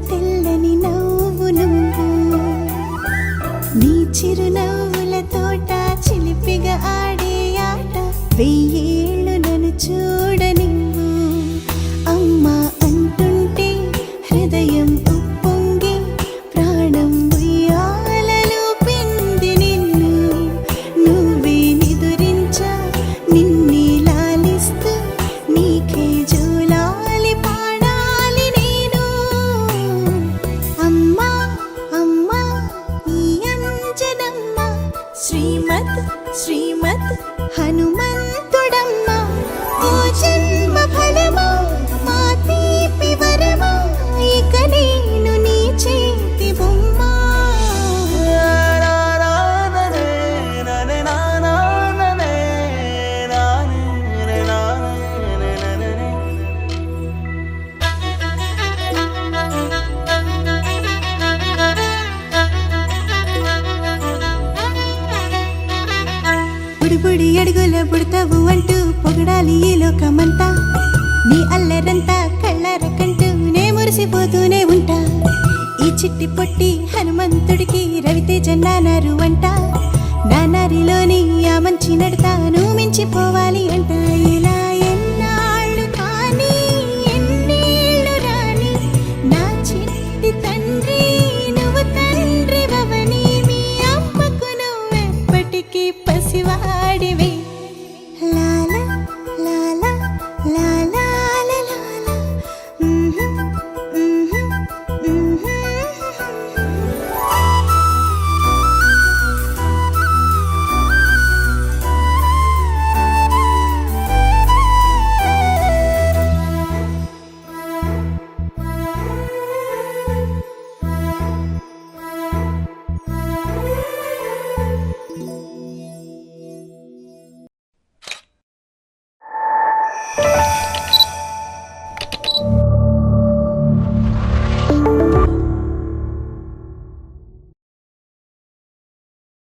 తెల్లని నవ్వు నువ్వు నీ చిరునవ్వుల తోట చిలిపిగా ఆడే ఆట వెయ్యేళ్ళు నన్ను చూడనివ్వు అమ్మా అంటుంటే హృదయం ఉప్పొంగి ప్రాణం ఉయ్యాలలో పిండి నిన్ను నువ్వే నిదురించా నిన్నే లాలిస్తూ నీకే జోలాలి పాడాలి నేను అమ్మా అమ్మా ఈ అంజనమ్మ శ్రీమత్ శ్రీమత్ హనుమంతుడమ్మ ఓ జన్మ ఫలమా మా తీపి వరమా ఇక నేను నీ చేతి బొమ్మ బుడిబుడి అడుగుల పుడతావు అంటూ పొగడాలి ఈ లోకమంతా నీ అల్లరంతా కళ్ళరకంటూ నే మురిసిపోతూనే ఉంటా ఈ చిట్టి పొట్టి హనుమంతుడికి రవితేజ నానారు అంట నానారిలోని ఆ మంచి నడతాను మించిపోవాలి అంట ఇలా ఎన్నాళ్ళు కానీ ఎన్నేళ్ళు రాని నా చిట్టి తండ్రి నువ్వు తండ్రి భవని మీ అమ్మకు నువ్వెప్పటికీ పసివాడివి లాలా లాలా లాలా